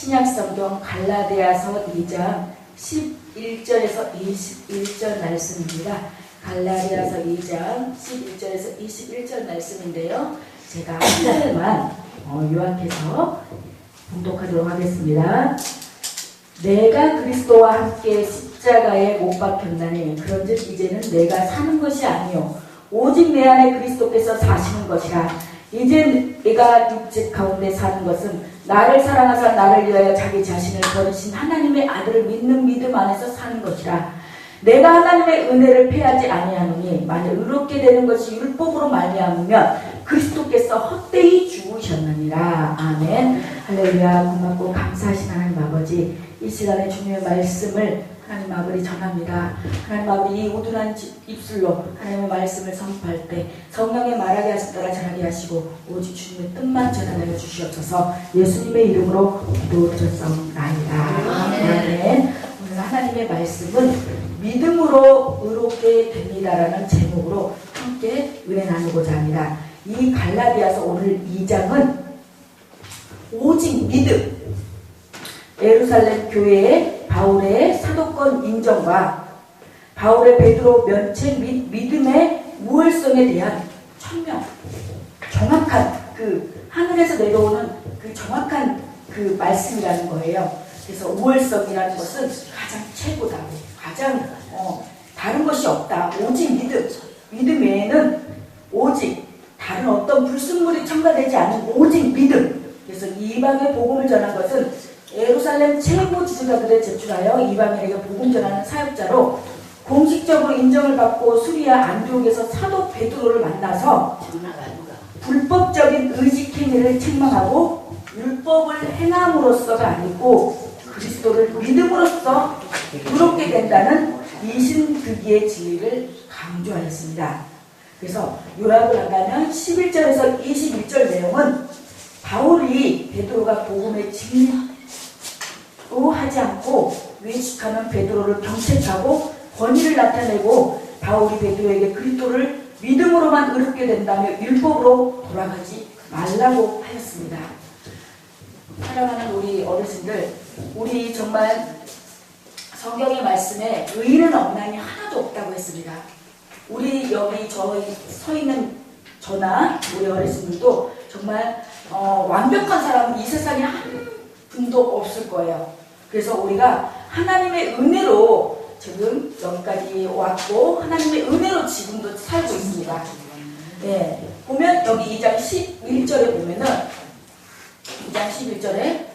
신약성경 갈라디아서 2장 11절에서 21절 말씀입니다. 갈라디아서 2장 11절에서 21절 말씀인데요. 제가 한 절만 요약해서 봉독하도록 하겠습니다. 내가 그리스도와 함께 십자가에 못 박혔나니 그런즉 이제는 내가 사는 것이 아니요 오직 내 안에 그리스도께서 사시는 것이라. 이제 내가 육체 가운데 사는 것은 나를 사랑하사 나를 위하여 자기 자신을 버리신 하나님의 아들을 믿는 믿음 안에서 사는 것이라. 내가 하나님의 은혜를 패하지 아니하노니 만일 의롭게 되는 것이 율법으로 말미암으면 그리스도께서 헛되이 죽으셨느니라. 아멘. 할렐루야. 고맙고 감사하신 하나님 아버지, 이 시간에 주님의 말씀을 하나님 아버지 전합니다. 하나님 아버지, 이 우둔한 입술로 하나님의 말씀을 선포할 때 성령의 말하게 하신 따라 전하게 하시고 오직 주님의 뜻만 전하여 주시옵소서. 예수님의 이름으로 기도드렸사옵나이다. 아멘. 오늘 하나님의 말씀은 믿음으로 의롭게 됩니다라는 제목으로 함께 은혜 나누고자 합니다. 이 갈라디아서 오늘 2장은 오직 믿음, 예루살렘 교회의 바울의 사도권 인정과 바울의 베드로 면책 및 믿음의 우월성에 대한 천명, 정확한 그 하늘에서 내려오는 그 정확한 그 말씀이라는 거예요. 그래서 우월성이라는 것은 가장 최고다, 가장 다른 것이 없다. 오직 믿음, 믿음 외에는 오직 다른 어떤 불순물이 첨가되지 않은 오직 믿음. 그래서 이방의 복음을 전한 것은 예루살렘 최고 지도자들에 제출하여 이방인에게 복음 전하는 사역자로 공식적으로 인정을 받고 수리아 안디옥에서 사도 베드로를 만나서 불법적인 의식 행위를 책망하고 율법을 행함으로써가 아니고 그리스도를 믿음으로써 의롭게 된다는 이신득이의 진리를 강조하였습니다. 그래서 요약을 한다면 11절에서 21절 내용은 바울이 베드로가 복음의 진리로 하지 않고 외식하는 베드로를 경책하고 권위를 나타내고 바울이 베드로에게 그리스도를 믿음으로만 의롭게 된다며 율법으로 돌아가지 말라고 하였습니다. 사랑하는 우리 어르신들, 우리 정말 성경의 말씀에 의인은 없나니 하나도 없다고 했습니다. 우리 여기 서 있는 저나 우리 어르신들도 정말 완벽한 사람은 이 세상에 한 분도 없을 거예요. 그래서 우리가 하나님의 은혜로 지금 여기까지 왔고 하나님의 은혜로 지금도 살고 있습니다. 네, 보면 여기 2장 11절에 보면은 2장 11절에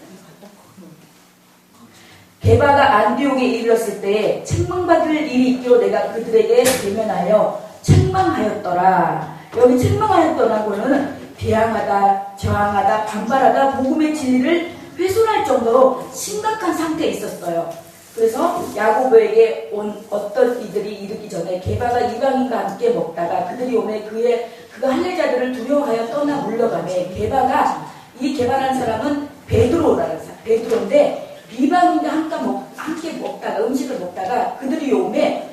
게바가 안디옥에 이르렀을 때 책망받을 일이 있기로 내가 그들에게 대면하여 책망하였더라. 여기 책망하였더라고는 대항하다, 저항하다, 반발하다 복음의 진리를 훼손할 정도로 심각한 상태에 있었어요. 그래서 야고보에게 온 어떤 이들이 이르기 전에 게바가 이방인과 함께 먹다가 그들이 오매 그가 할례자들을 두려워하여 떠나 물러가매 이 게바라는 사람은 베드로라는 사람, 베드로인데 이방인과 함께 먹다가 음식을 먹다가 그들이 오매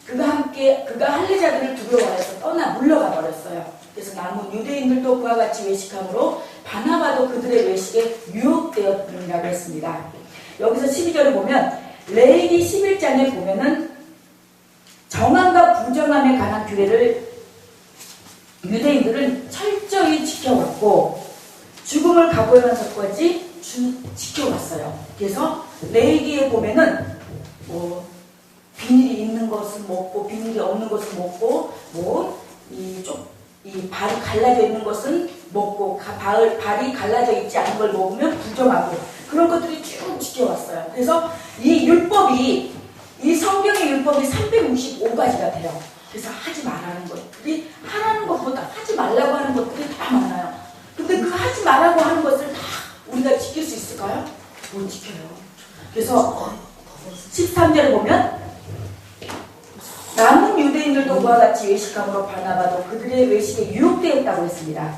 그가 할례자들을 두려워하여서 떠나 물러가 버렸어요. 그래서 남은 유대인들도 그와 같이 외식함으로 바나바도 그들의 외식에 유혹되었느라고 했습니다. 여기서 12절에 보면 레위기 11장에 보면은 정함과 부정함에 관한 규례를 유대인들은 철저히 지켜왔고 죽음을 각오하면서까지 지켜왔어요. 그래서 레위기에 보면은 비닐이 있는 것은 먹고 비닐이 없는 것은 먹고 이 발이 갈라져 있는 것은 먹고 발이 갈라져 있지 않은 걸 먹으면 부정하고 그런 것들이 쭉 지켜왔어요. 그래서 이 성경의 율법이 365가지가 돼요. 그래서 하지 말라는 것들이 하라는 것보다 하지 말라고 하는 것들이 다 많아요. 근데 그 하지 말라고 하는 것을 다 우리가 지킬 수 있을까요? 못 지켜요. 그래서 13절에 보면 남은 유대인들도 그와 같이 외식함으로 바나바도 그들의 외식에 유혹되었다고 했습니다.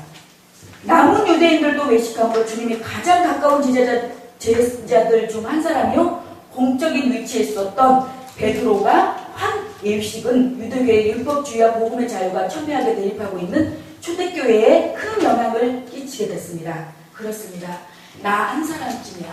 남은 유대인들도 외식함으로 주님이 가장 가까운 제자들 중 한 사람이요 공적인 위치에 있었던 베드로가 한 외식은 유대교의 율법주의와 복음의 자유가 첨예하게 대립하고 있는 초대교회에 큰 영향을 끼치게 됐습니다. 그렇습니다. 나 한 사람쯤이야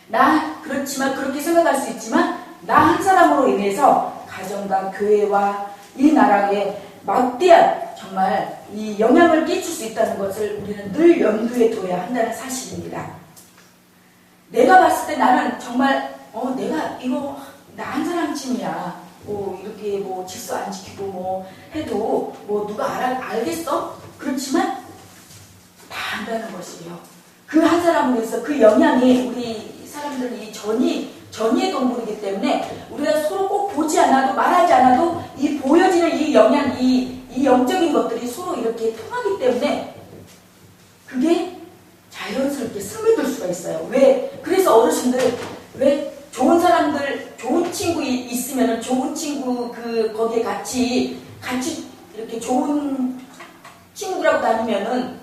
나 그렇지만 그렇게 생각할 수 있지만 나 한 사람으로 인해서 가정과 교회와 이 나라에 막대한 정말 이 영향을 끼칠 수 있다는 것을 우리는 늘 염두에 둬야 한다는 사실입니다. 내가 봤을 때 나는 정말 내가 이거 나 한 사람 짐이야. 이렇게 질서 안 지키고 해도 누가 알겠어? 그렇지만 다 안다는 것이에요. 그 한 사람으로 해서 그 영향이 우리 사람들이 전이의 동물이기 때문에 우리가 서로 꼭 보지 않아도 말하지 않아도 이 보여지는 이 영향, 이 영적인 것들이 서로 이렇게 통하기 때문에 그게 자연스럽게 스며들 수가 있어요. 왜? 그래서 어르신들 왜 좋은 사람들, 좋은 친구 있으면은 좋은 친구 거기에 같이 이렇게 좋은 친구들하고 다니면은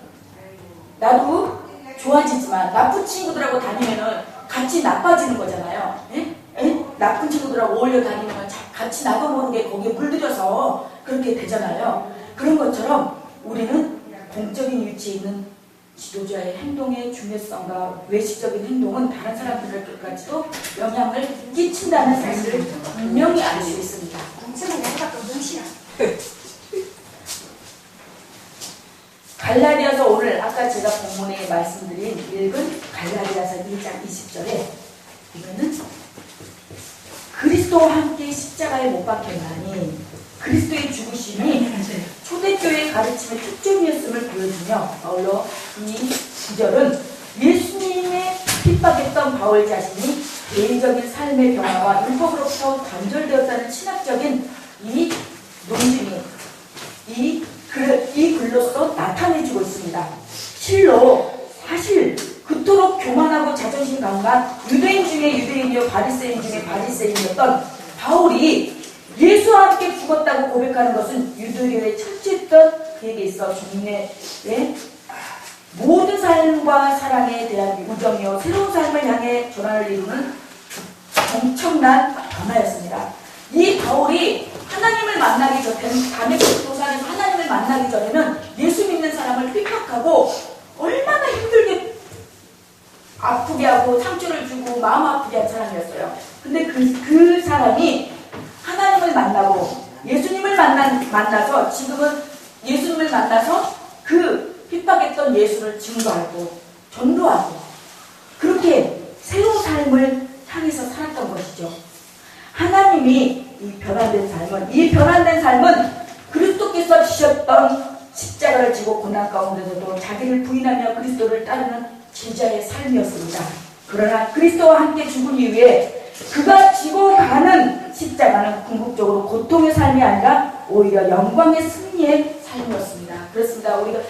나도 좋아지지만 나쁜 친구들하고 다니면은 같이 나빠지는 거잖아요. 나쁜 친구들하고 어울려 다니면 같이 나도 모르게 거기에 물들여서 그렇게 되잖아요. 그런 것처럼 우리는 공적인 위치에 있는 지도자의 행동의 중요성과 외식적인 행동은 다른 사람들에게까지도 영향을 끼친다는 사실을 분명히 알 수 있습니다. 공적인 행동도 무시야. 갈라디아서 오늘 아까 제가 본문에 말씀드린 읽은 갈라디아서 2장 20절에 이거는 그리스도와 함께 십자가에 못 박혔나니 그리스도의 죽으심이 초대교회의 가르침의 특종이었음을 보여주며 바울로 이 구절은 예수님의 핍박했던 바울 자신이 개인적인 삶의 변화와 율법으로부터 단절되었다는 신학적인 이 논증이 이 글로써 나타내주고 있습니다. 실로 사실 그토록 교만하고 자존심 강한 유대인 중에 유대인이요 바리새인 중에 바리새인이었던 바울이 예수와 함께 죽었다고 고백하는 것은 유대교의 철저했던 그에게 있어 종래의 모든 삶과 사랑에 대한 우정이요 새로운 삶을 향해 전환을 이루는 엄청난 변화였습니다. 이 바울이 하나님을 만나기 전에는 다메섹 도상에서 하나님을 만나기 전에는 예수 믿는 사람을 핍박하고 얼마나 힘들게 아프게 하고 상처를 주고 마음 아프게 한 사람이었어요. 근데 그 사람이 하나님을 만나고 예수님을 만나서 지금은 예수님을 만나서 그 핍박했던 예수를 증거하고 전도하고 그렇게 새로운 삶을 향해서 살았던 것이죠. 하나님이 이 변환된 삶은 그리스도께서 지셨던 십자가를 지고 고난 가운데서도 자기를 부인하며 그리스도를 따르는 제자의 삶이었습니다. 그러나 그리스도와 함께 죽은 이후에 그가 지고 가는 십자가는 궁극적으로 고통의 삶이 아니라 오히려 영광의 승리의 삶이었습니다. 그렇습니다. 우리가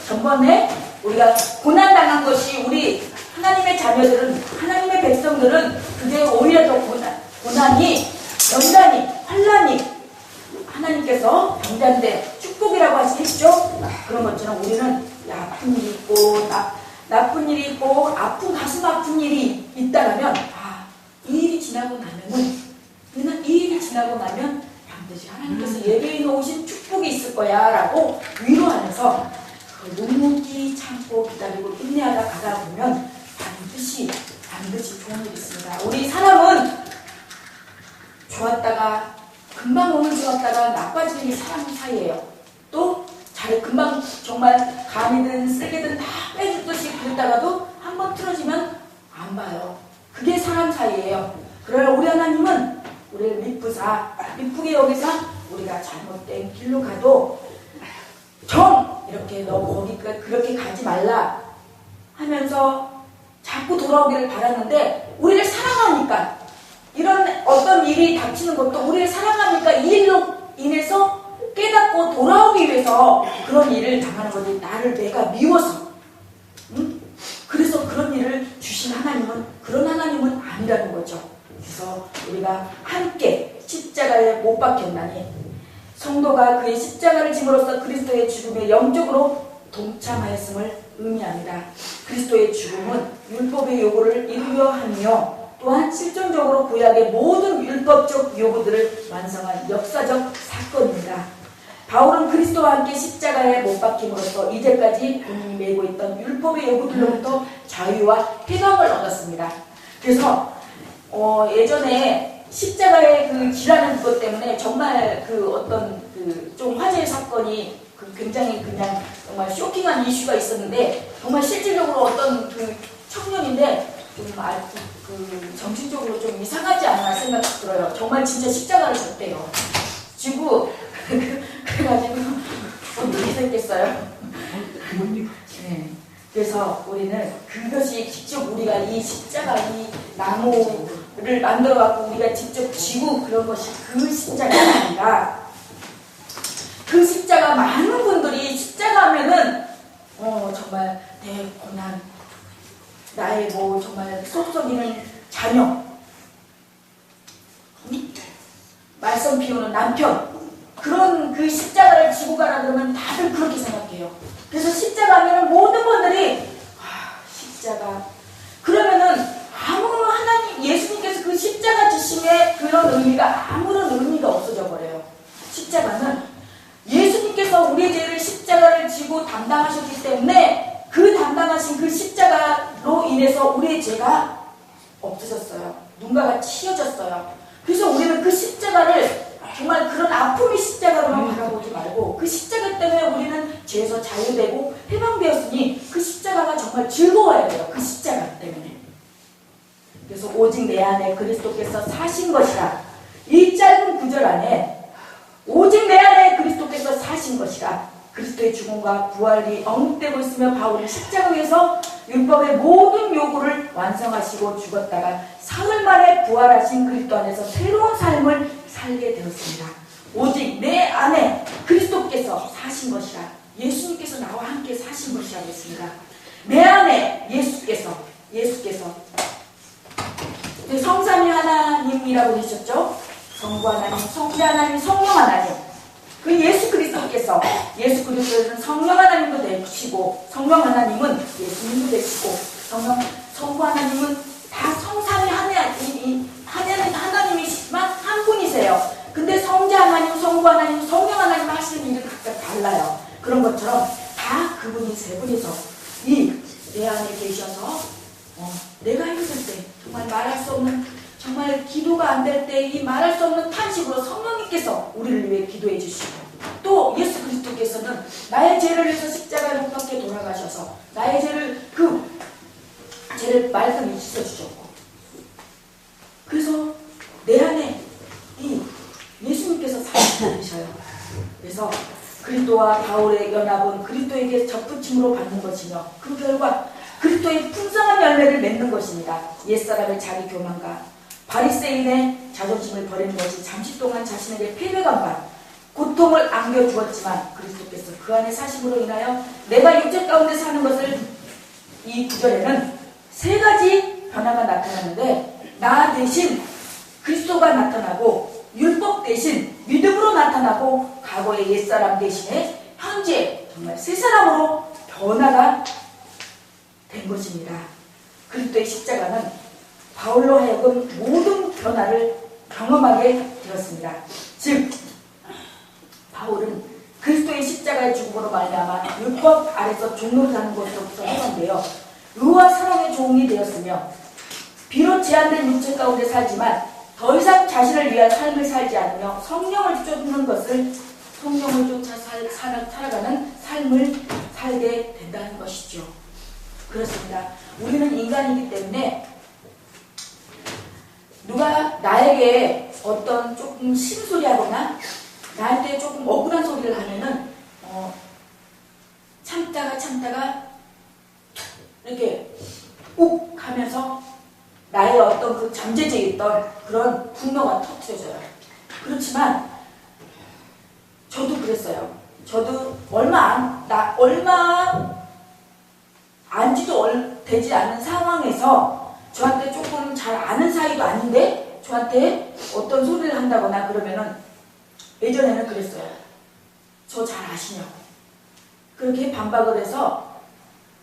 전번에 우리가 고난당한 것이 우리 하나님의 자녀들은, 하나님의 백성들은 그게 오히려 더 고난이, 연단이, 환난이 하나님께서 변단된 축복이라고 하시겠죠? 그런 것처럼 우리는 아픈 일이 있고, 나쁜 일이 있고, 가슴 아픈 일이 있다라면, 이 일이 지나고 나면은, 우리는 이 일이 지나고 나면 반드시 하나님께서 예배해 놓으신 축복이 있을 거야 라고 위로하면서 묵묵히 참고 기다리고 인내하다 가다 보면 반드시 좋은 일이 있습니다. 우리 사람은 좋았다가 금방 오늘 좋았다가 나빠지는 게 사람 사이예요. 또 금방 정말 감이든 세게든 다 빼주듯이 그랬다가도 한번 틀어지면 안 봐요. 그게 사람 사이예요. 그러나 우리 하나님은 우리를 미쁘게 여기서 우리가 잘못된 길로 가도 이렇게 너 거기까지 그렇게 가지 말라 하면서 자꾸 돌아오기를 바라는데 우리를 사랑하니까 이런 어떤 일이 닥치는 것도 우리를 사랑하니까 이 일로 인해서 깨닫고 돌아오기 위해서 그런 일을 당하는 거지 나를 내가 미워서 그래서 그런 일을 주신 하나님은 그런 하나님은 아니라는 거죠. 그래서 우리가 함께 십자가에 못 박혔나니 성도가 그의 십자가를 짐으로써 그리스도의 죽음에 영적으로 동참하였음을 의미합니다. 그리스도의 죽음은 율법의 요구를 이루려 하며 또한 실존적으로 구약의 모든 율법적 요구들을 완성한 역사적 사건입니다. 바울은 그리스도와 함께 십자가에 못 박힘으로써 이제까지 본인이 메고 있던 율법의 요구들로부터 자유와 해방을 얻었습니다. 그래서 예전에 십자가의 그 기라는 그것 때문에 정말 그 어떤 그 좀 화제의 사건이 굉장히 그냥 정말 쇼킹한 이슈가 있었는데, 정말 실질적으로 어떤 그 청년인데 좀 그 정신적으로 좀 이상하지 않나 생각이 들어요. 정말 진짜 십자가를 졌대요. 지고 그래가지고 어떻게 됐겠어요? 네. 그래서 우리는 그것이 직접 우리가 이 십자가 이 나무를 만들어 갖고 우리가 직접 지고 그런 것이 그 십자가가 아니라, 그 십자가 많은 분들이 십자가 하면은 정말 내 고난, 나의 뭐 정말 속썩이는 자녀, 말썽 피우는 남편, 그런 그 십자가를 지고 가라 그러면 다들 그렇게 생각해요. 그래서 십자가 하면은 모든 분들이 십자가 그러면은 하나님 예수님께서 그 십자가 지심의 그런 의미가 아무런 의미가 없어져 버려요. 십자가는 예수님께서 우리의 죄를 십자가를 지고 담당하셨기 때문에 그 담당하신 그 십자가로 인해서 우리의 죄가 없어졌어요. 눈가가 치여졌어요. 그래서 우리는 그 십자가를 정말 그런 아픔의 십자가로만 바라보지 말고, 그 십자가 때문에 우리는 죄에서 자유되고 해방되었으니 그 십자가가 정말 즐거워야 돼요. 그 십자가 때문에. 그래서 오직 내 안에 그리스도께서 사신 것이라, 이 짧은 구절 안에 오직 내 안에 그리스도께서 사신 것이라, 그리스도의 죽음과 부활이 언급되고 있으며 바울은 십자가 위에서 율법의 모든 요구를 완성하시고 죽었다가 사흘 만에 부활하신 그리스도 안에서 새로운 삶을 살게 되었습니다. 오직 내 안에 그리스도께서 사신 것이라, 예수님께서 나와 함께 사신 것이라고 했습니다. 내 안에 예수께서 성삼위 하나님이라고 하셨죠. 성부 하나님, 성자 하나님, 성령 하나님. 그 예수 그리스도께서는 성령 하나님도 되시고, 성령 하나님은 예수님도 되시고, 성부 하나님은 다 성삼위 하나님이시지만 한 분이세요. 근데 성자 하나님, 성부 하나님, 성령 하나님 하시는 일이 각각 달라요. 그런 것처럼 다 그분이 세 분이서 내 안에 계셔서 내가 힘들 때, 정말 말할 수 없는, 정말 기도가 안 될 때 이 말할 수 없는 탄식으로 성령님께서 우리를 위해 기도해 주시고, 또 예수 그리스도께서는 나의 죄를 위해서 십자가에 못 박혀 돌아가셔서 나의 죄를 말끔히 씻어주셨고, 그래서 내 안에 이 예수님께서 살아계셔요. 그래서 그리스도와 바울의 연합은 그리스도에게 접붙임으로 받는 것이며, 그 결과 그리스도의 풍성한 열매를 맺는 것입니다. 옛사람의 자기 교만과 바리새인의 자존심을 버리는 것이 잠시 동안 자신에게 패배감과 고통을 안겨주었지만, 그리스도께서 그 안에 사심으로 인하여 내가 육체 가운데 사는 것을, 이 구절에는 세 가지 변화가 나타나는데, 나 대신 그리스도가 나타나고, 율법 대신 믿음으로 나타나고, 과거의 옛사람 대신에 현재 정말 새 사람으로 변화가 된 것입니다. 그리스도의 십자가는 바울로 하여금 모든 변화를 경험하게 되었습니다. 즉 바울은 그리스도의 십자가의 죽음으로 말미암아 율법 아래서 종로를 하는 것으로부터 해방되어 의와 사랑의 종이 되었으며, 비록 제한된 육체 가운데 살지만 더 이상 자신을 위한 삶을 살지 않으며 성령을 쫓아 살아가는 삶을 살게 된다는 것이죠. 그렇습니다. 우리는 인간이기 때문에 누가 나에게 어떤 조금 심소리 하거나 나한테 조금 억울한 소리를 하면은 참다가 이렇게 욱 하면서 나의 어떤 그 잠재져 있던 그런 분노가 터트려져요. 그렇지만 저도 그랬어요. 저도 얼마 안지도 되지 않은 상황에서 저한테 조금 잘 아는 사이도 아닌데 저한테 어떤 소리를 한다거나 그러면은, 예전에는 그랬어요. 저 잘 아시냐고. 그렇게 반박을 해서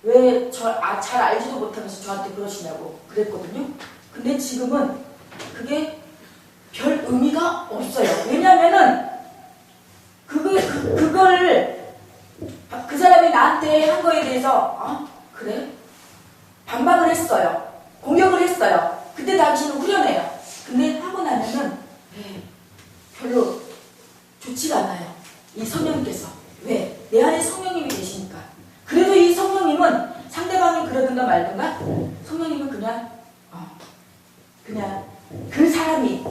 왜 잘 알지도 못하면서 저한테 그러시냐고 그랬거든요. 근데 지금은 그게 별 의미가 없어요. 왜냐면은 그걸 그 사람이 나한테 한 거에 대해서 그래? 반박을 했어요. 공격을 했어요. 그때 당신은 후련해요. 근데 하고 나면은 별로 좋지가 않아요. 이 성령님께서. 왜? 내 안에 성령님이 계시니까. 그래도 이 성령님은 상대방이 그러든가 말든가 성령님은 그냥 그 사람이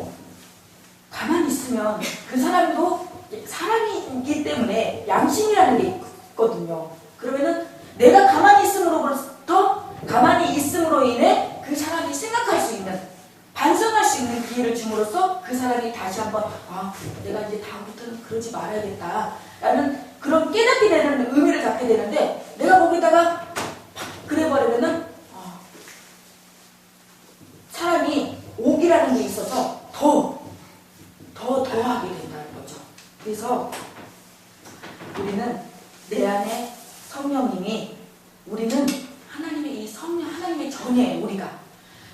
가만히 있으면 그 사람도 사람이기 때문에 양심이라는 게 있거든요. 그러면은 내가 가만히 있음으로부터 가만히 있음으로 인해 그 사람이 생각할 수 있는 반성할 수 있는 기회를 줌으로써 그 사람이 다시 한번 내가 이제 다음부터는 그러지 말아야겠다 라는 그런 깨닫게 되는 의미를 갖게 되는데 내가 거기다가 그래버리면은 사람이 옥이라는 게 있어서 더 하게 된다는 거죠. 그래서 우리는 내 안에 성령님이 우리는 하나님의 이 성령 하나님의 전이에요.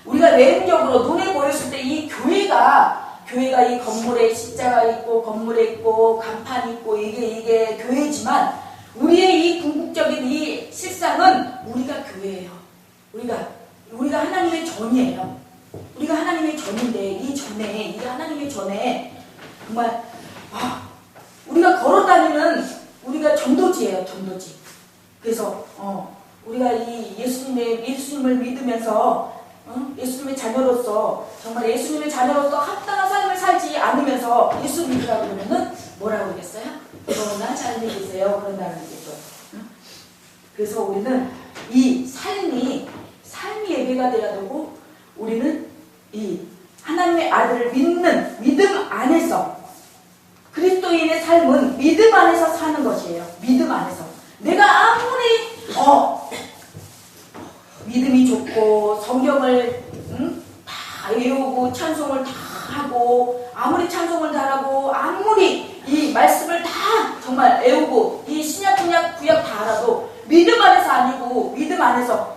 우리가 외형적으로 눈에 보였을 때 이 교회가 이 건물에 십자가 있고 건물에 있고 간판이 있고 이게 교회지만 우리의 이 궁극적인 이 실상은 우리가 교회예요. 우리가 하나님의 전이에요. 우리가 하나님의 전인데 이 하나님의 전에 정말 우리가 걸어다니는 우리가 전도지예요. 전도지. 그래서 우리가 이 예수님을 믿으면서 예수님의 자녀로서 정말 예수님의 자녀로서 합당한 삶을 살지 않으면서 예수 믿으라고 그러면은 뭐라고 그러겠어요? 그러나 잘 믿으세요. 그런다는 거죠. 그래서 우리는 이 삶이 예배가 되어야 되고 우리는 이 하나님의 아들을 믿는 믿음 안에서 그리스도인의 삶은 믿음 안에서 사는 것이에요. 믿음 안에서. 내가 아무리 믿음이 좋고 성경을 다 외우고 찬송을 다 하고 아무리 찬송을 잘하고 아무리 이 말씀을 다 정말 외우고 이 신약 구약 다 알아도 믿음 안에서 아니고 믿음 안에서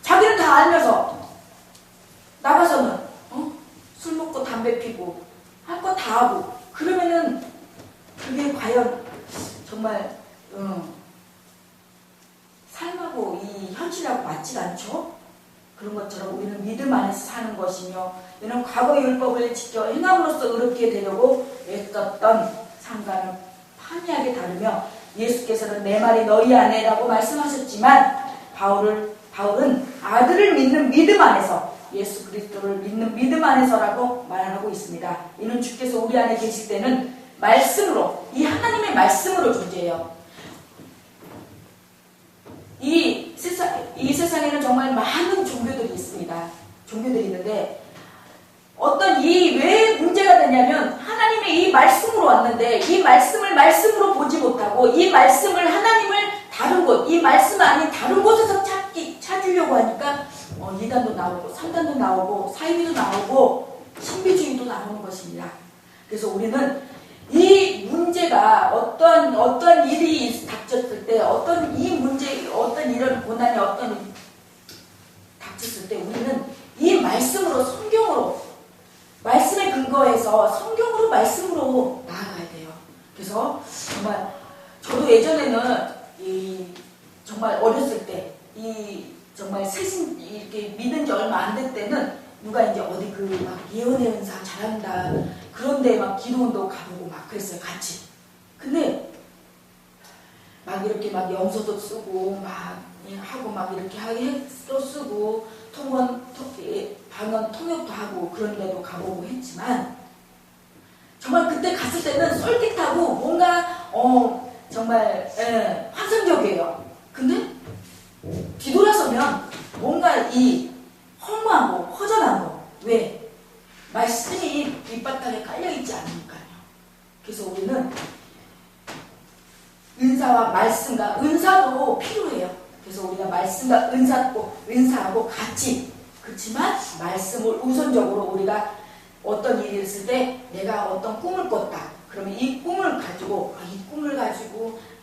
자기는 다 알면서 나가서는 술 먹고 담배 피고 할 거 다 하고 그러면은 그게 과연 정말 삶하고 이 현실하고 맞지가 않죠? 그런 것처럼 우리는 믿음 안에서 사는 것이며 이는 과거의 율법을 지켜 행함으로써 의롭게 되려고 애썼던 상관을 판이하게 다루며 예수께서는 내 말이 너희 안에라고 말씀하셨지만 바울은 아들을 믿는 믿음 안에서 예수 그리스도를 믿는 믿음 안에서라고 말하고 있습니다. 이는 주께서 우리 안에 계실 때는 말씀으로 이 하나님의 말씀으로 존재해요. 이 세상에는 정말 많은 종교들이 있습니다. 종교들이 있는데 어떤 왜 문제가 되냐면 하나님의 이 말씀으로 왔는데 이 말씀을 말씀으로 보지 못하고 이 말씀을 하나님을 다른 곳, 이 말씀 아닌 다른 곳에서 찾으려고 하니까 이단도 나오고 산단도 나오고 사이비도 나오고 신비주의도 나오는 것입니다. 그래서 우리는 이 문제가 어떤 일이 닥쳤을 때 어떤 이런 고난이 닥쳤을 때 우리는 이 말씀으로 성경으로 말씀에 근거해서 성경으로 말씀으로 나아가야 돼요. 그래서 정말 저도 예전에는 정말 어렸을 때 정말 세신 이렇게 믿은 지 얼마 안 될 때는 누가 이제 어디 막 예언의 은사 잘한다 그런데 막 기도원도 가보고 막 그랬어요. 같이. 근데 막 이렇게 막 염소도 쓰고 막 하고 막 이렇게 또 쓰고 방언 통역도 하고 그런 데도 가보고 했지만 정말 그때 갔을 때는 솔깃하고 뭔가 정말 환상적이에요. 근데 뒤돌아서면 뭔가 이 허무하고 허전한 거. 왜? 말씀이 밑바닥에 깔려있지 않으니까요. 그래서 우리는 은사와 말씀과 은사도 필요해요. 그래서 우리가 말씀과 은사하고 같이 그렇지만 말씀을 우선적으로 우리가 어떤 일이 있을 때 내가 어떤 꿈을 꿨다. 그러면 이 꿈을 가지고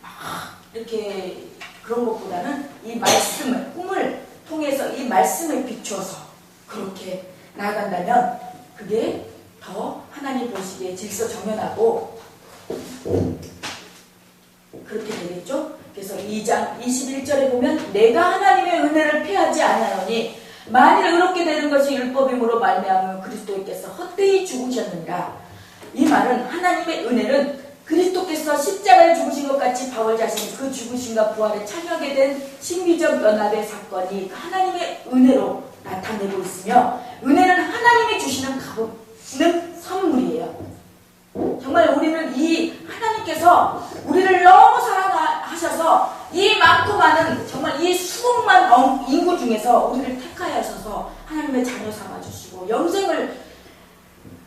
막 이렇게 그런 것보다는 이 말씀을 꿈을 통해서 이 말씀을 비추어서 그렇게 나아간다면 그게 더 하나님 보시기에 질서정연하고 그렇게 되겠죠? 그래서 2장 21절에 보면 내가 하나님의 은혜를 패하지 아니하노니 만일 의롭게 되는 것이 율법임으로 말미암아 그리스도께서 헛되이 죽으셨느니라. 이 말은 하나님의 은혜는 그리스도께서 십자가에 죽으신 것 같이 바울 자신이 그 죽으심과 부활에 참여하게 된 신비적 연합의 사건이 하나님의 은혜로 나타내고 있으며, 은혜는 하나님이 주시는 값없는 선물이에요. 정말 우리는 이 하나님께서 우리를 너무 사랑하셔서 이 많고 많은 정말 이 수백만 인구 중에서 우리를 택하여서 하나님의 자녀 삼아주시고 영생을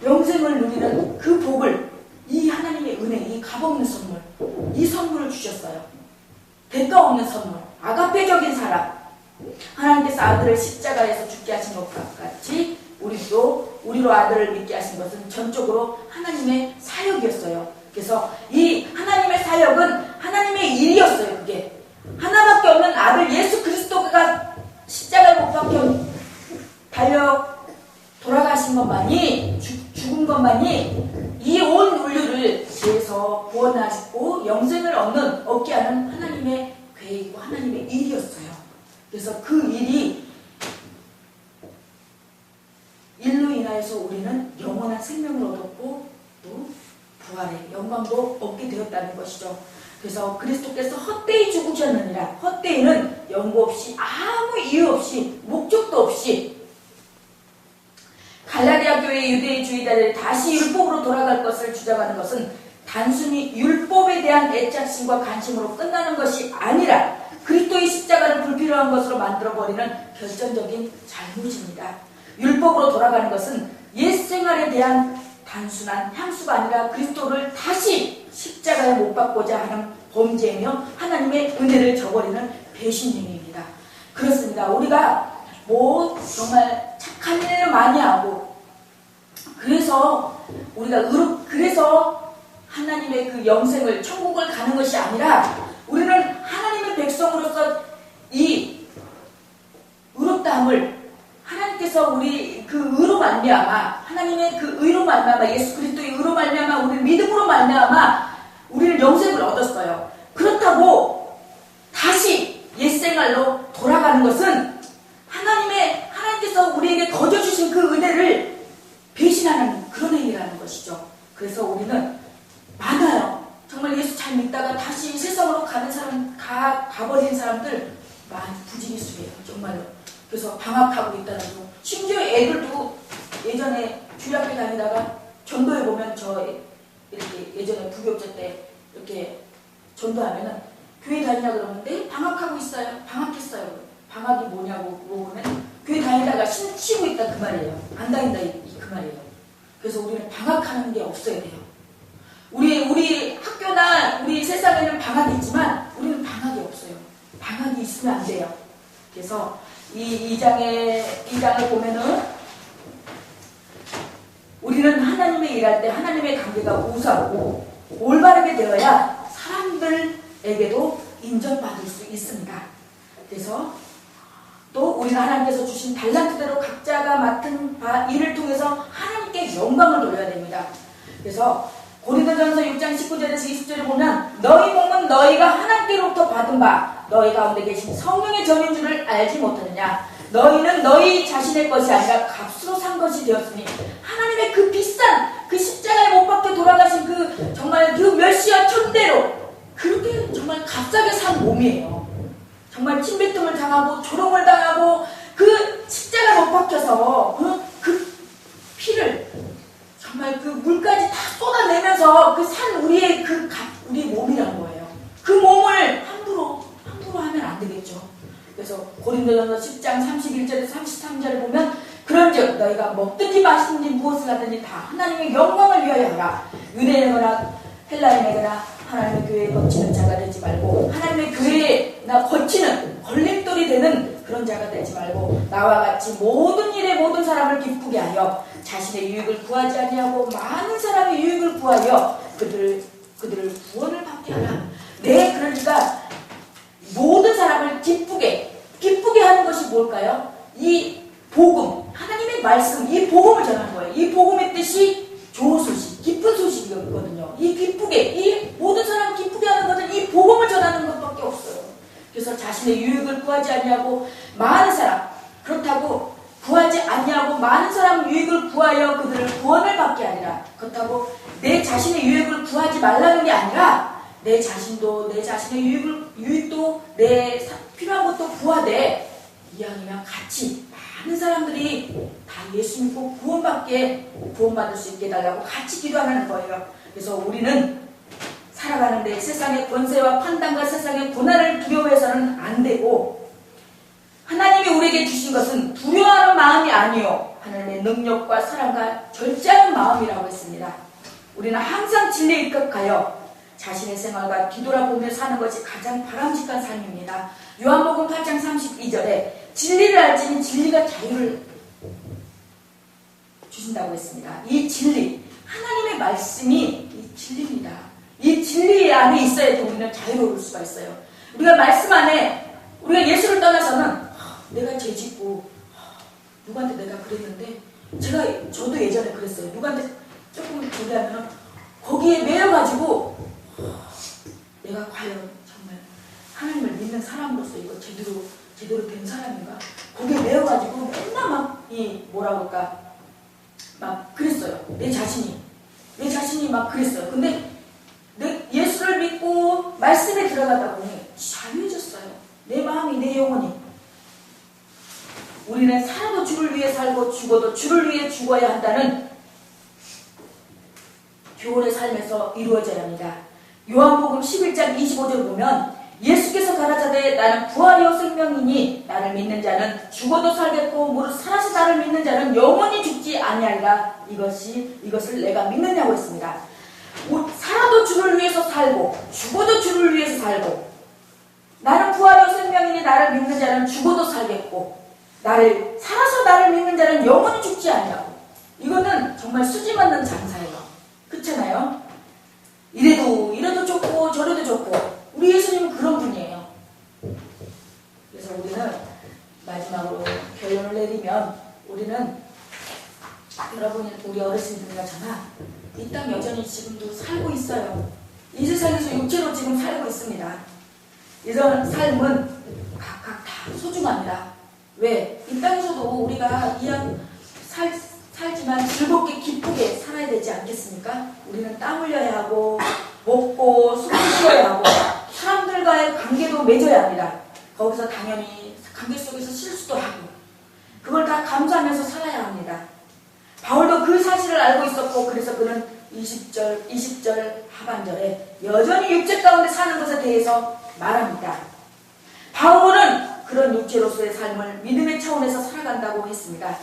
누리는 그 복을, 이 하나님의 은혜, 이 값없는 선물, 이 선물을 주셨어요. 대가 없는 선물, 아가페적인 사랑. 하나님께서 아들을 십자가에서 죽게 하신 것 같이 우리로 아들을 믿게 하신 것은 전적으로 하나님의 사역이었어요. 그래서 이 하나님의 사역은 하나님의 일이었어요. 그게 하나밖에 없는 아들 예수 그리스도가 십자가에 못 박혀 달려 돌아가신 것만이, 죽은 것만이 이 온 인류를 죄에서 구원하시고 영생을 얻게 하는 하나님의 계획이고 하나님의 일이었어요. 그래서 그 일이 일로 인하여서 우리는 영원한 생명을 얻었고 또 부활의 영광도 얻게 되었다는 것이죠. 그래서 그리스도께서 헛되이 죽으셨느니라. 헛되이는 연고 없이, 아무 이유 없이, 목적도 없이 갈라디아 교회의 유대주의자들이 다시 율법으로 돌아갈 것을 주장하는 것은 단순히 율법에 대한 애착심과 관심으로 끝나는 것이 아니라 그리스도의 십자가를 불필요한 것으로 만들어버리는 결정적인 잘못입니다. 율법으로 돌아가는 것은 옛 생활에 대한 단순한 향수가 아니라 그리스도를 다시 십자가에 못 박고자 하는 범죄이며 하나님의 은혜를 저버리는 배신행위입니다. 그렇습니다. 우리가 정말 착한 일을 많이 하고 그래서 그래서 하나님의 그 영생을, 천국을 가는 것이 아니라 우리는 하나님의 백성으로서 이 의롭다함을 하나님께서 우리 그 의로 말미암아, 하나님의 그 의로 말미암아, 예수 그리스도의 의로 말미암아, 우리 믿음으로 말미암아 우리는 영생을 얻었어요. 그렇다고 다시 옛생활로 돌아가는 것은 하나님께서 우리에게 거저 주신 그 은혜를 배신하는 그런 행위라는 것이죠. 그래서 우리는 많아요. 정말 예수 잘 믿다가 다시 세상으로 가버린 사람들 많이 부지기수예요. 정말로. 그래서 방학하고 있다는 거. 심지어 애들도 예전에 주일학교 다니다가 전도에 보면 이렇게 예전에 부교체 때 이렇게 전도하면은 교회 다니냐 그러는데 방학하고 있어요. 방학했어요. 방학이 뭐냐고 물어보면 교회 다니다가 쉬고 있다 그 말이에요. 안 다닌다 그 말이에요. 그래서 우리는 방학하는 게 없어야 돼요. 우리 학교나 우리 세상에는 방학이 있지만 우리는 방학이 없어요. 방학이 있으면 안 돼요. 그래서 이 장을 보면은 우리는 하나님의 일할 때 하나님의 관계가 우수하고 올바르게 되어야 사람들에게도 인정받을 수 있습니다. 그래서 또 우리는 하나님께서 주신 달란트대로 각자가 맡은 바 일을 통해서 하나님께 영광을 돌려야 됩니다. 그래서 고린도전서 6장 19절에서 20절에 보면 너희 몸은 너희가 하나님께로부터 받은 바 너희 가운데 계신 성령의 전인 줄을 알지 못하느냐. 너희는 너희 자신의 것이 아니라 값으로 산 것이 되었으니 하나님의 그 비싼 그 십자가에 못 박혀 돌아가신 그 정말 그 멸시와 천대로 그렇게 정말 값싸게 산 몸이에요. 정말 침뱉음을 당하고 조롱을 당하고 그 십자가에 못 박혀서 그 피를 정말 그 물까지 다 쏟아내면서 그 산 우리의 우리 몸이라는 거예요. 그 몸을 함부로 하면 안 되겠죠. 그래서 고린도전서 10장 31절에서 33절을 보면 그런즉 너희가 먹든지 마시든지 무엇을 하든지 다 하나님의 영광을 위하여 하라. 유대인이거나 헬라인이거나 하나님의 교회에 거치는 자가 되지 말고 하나님의 교회나 거치는 걸림돌이 되는 그런 자가 되지 말고 나와 같이 모든 일에 모든 사람을 기쁘게 하여 자신의 유익을 구하지 아니하고 많은 사람의 유익을 구하여 그들을 구원을 받게 하라. 네, 그러니까 모든 사람을 기쁘게 하는 것이 뭘까요? 이 복음, 하나님의 말씀, 이 복음을 전하는 거예요. 이 복음의 뜻이 좋은 소식, 기쁜 소식이거든요. 이 기쁘게, 이 모든 사람 기쁘게 하는 것은 이 복음을 전하는 것밖에 없어요. 그래서 자신의 유익을 구하지 않냐고 많은 사람, 그렇다고 구하지 않냐고 많은 사람 유익을 구하여 그들을 구원을 받게 하리라. 그렇다고 내 자신의 유익을 구하지 말라는 게 아니라 내 자신도 내 자신의 유익도 내 필요한 것도 구하되 이왕이면 같이 많은 사람들이 다 예수 믿고 구원받을 수 있게 해달라고 같이 기도하는 거예요. 그래서 우리는 살아가는데 세상의 권세와 판단과 세상의 고난을 두려워해서는 안 되고, 하나님이 우리에게 주신 것은 두려워하는 마음이 아니요 하나님의 능력과 사랑과 절제하는 마음이라고 했습니다. 우리는 항상 진리에 입각하여 자신의 생활과 뒤돌아보며 사는 것이 가장 바람직한 삶입니다. 요한복음 8장 32절에 진리를 알지니 진리가 자유를 주신다고 했습니다. 이 진리, 하나님의 말씀이 이 진리입니다. 이 진리 안에 있어야지 우리는 자유로울 수가 있어요. 우리가 말씀 안에, 우리가 예수를 떠나서는 내가 죄짓고 누구한테 내가 그랬는데, 저도 예전에 그랬어요. 누구한테 조금 얘기하면 거기에 매여가지고 내가 과연 정말 하나님을 믿는 사람으로서 이거 제대로 된 사람인가? 거기에 매여가지고 맨날 막 뭐라고 할까? 막 그랬어요. 내 자신이 막 그랬어요. 근데 예수를 믿고 말씀에 들어가다 보니 자유해졌어요. 내 마음이, 내 영혼이. 우리는 살아도 주를 위해 살고 죽어도 주를 위해 죽어야 한다는 교훈의 삶에서 이루어져야 합니다. 요한복음 11장 25절 보면 예수께서 가라사대 나는 부활이요 생명이니 나를 믿는 자는 죽어도 살겠고 무릇 살아서 나를 믿는 자는 영원히 죽지 아니하리라. 이것을 내가 믿느냐고 했습니다. 살아도 주를 위해서 살고 죽어도 주를 위해서 살고, 나는 부활이요 생명이니 나를 믿는 자는 죽어도 살겠고 살아서 나를 믿는 자는 영원히 죽지 아니하고. 이거는 정말 수지 맞는 장사예요. 그렇잖아요. 이래도 좋고 저래도 좋고. 우리 예수님은 그런 분이에요. 그래서 우리는 마지막으로 결론을 내리면, 우리는 여러분, 우리 어르신들이나 저나 이 땅 여전히 지금도 살고 있어요. 이 세상에서 육체로 지금 살고 있습니다. 이런 삶은 각각 다 소중합니다. 왜? 이 땅에서도 우리가 살지만 즐겁게 기쁘게 살아야 되지 않겠습니까? 우리는 땀 흘려야 하고 먹고 숨을 쉬어야 하고 사람들과의 관계도 맺어야 합니다. 거기서 당연히 관계 속에서 실수도 하고 그걸 다 감수하면서 살아야 합니다. 바울도 그 사실을 알고 있었고, 그래서 그는 20절 하반절에 여전히 육체 가운데 사는 것에 대해서 말합니다. 바울은 그런 육체로서의 삶을 믿음의 차원에서 살아간다고 했습니다.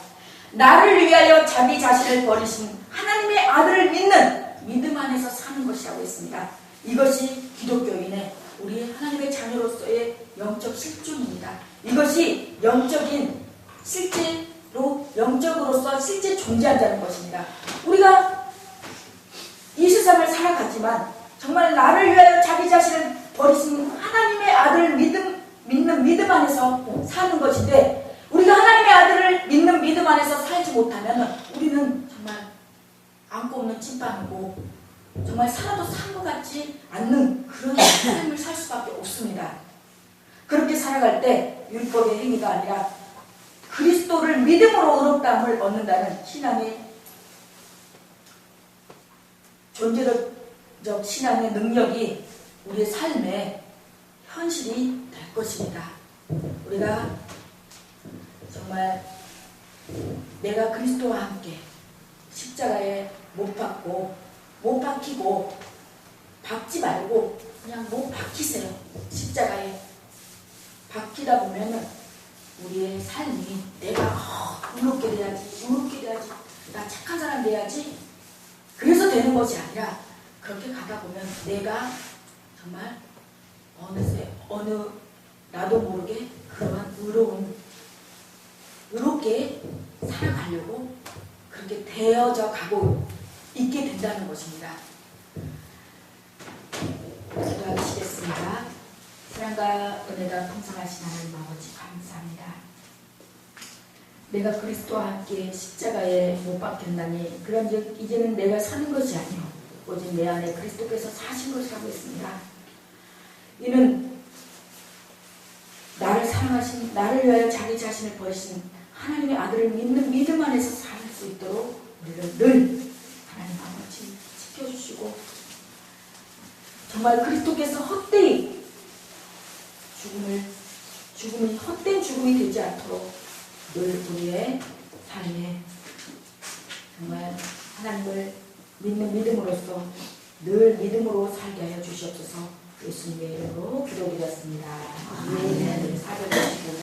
나를 위하여 자기 자신을 버리신 하나님의 아들을 믿는 믿음 안에서 사는 것이라고 했습니다. 이것이 기독교인의, 우리 하나님의 자녀로서의 영적 실존입니다. 이것이 영적으로서 실제 존재한다는 것입니다. 우리가 이 세상을 살아가지만 정말 나를 위하여 자기 자신을 버리신 하나님의 아들을 믿는 믿음 안에서 사는 것인데, 우리가 하나님의 아들을 믿는 믿음 안에서 살지 못하면 우리는 정말 안고 없는 찐빵이고 정말 살아도 산 것 같지 않는 그런 삶을 살 수밖에 없습니다. 그렇게 살아갈 때 율법의 행위가 아니라 그리스도를 믿음으로 의롭다함을 얻는다는 신앙의 존재적 신앙의 능력이 우리의 삶에 현실이 될 것입니다. 우리가 정말 내가 그리스도와 함께 십자가에 못 박히고 박지 말고 그냥 못 박히세요. 십자가에 박히다 보면은 우리의 삶이 내가 의롭게 돼야지, 나 착한 사람 돼야지, 그래서 되는 것이 아니라, 그렇게 가다 보면 내가 정말 어느 나도 모르게 그러한 의롭게 살아가려고 그렇게 되어져 가고 있게 된다는 것입니다. 기도하시겠습니다. 사랑과 은혜가 풍성하신 하나님 아버지 감사합니다. 내가 그리스도와 함께 십자가에 못 박혔나니 그런즉 이제는 내가 사는 것이 아니요 오직 내 안에 그리스도께서 사신 것이라고 했습니다. 이는 나를 사랑하신 나를 위하여 자기 자신을 버리신 하나님의 아들을 믿는 믿음 안에서 살 수 있도록 우리를 늘 하나님 아버지 지켜주시고 정말 그리스도께서 헛되이 죽음이 헛된 죽음이 되지 않도록 늘 우리의 삶에 정말 하나님을 믿는 믿음으로써 늘 믿음으로 살게 하여 주시옵소서. 예수님의 이름으로 기도드렸습니다. 아멘. 사랑해 주시고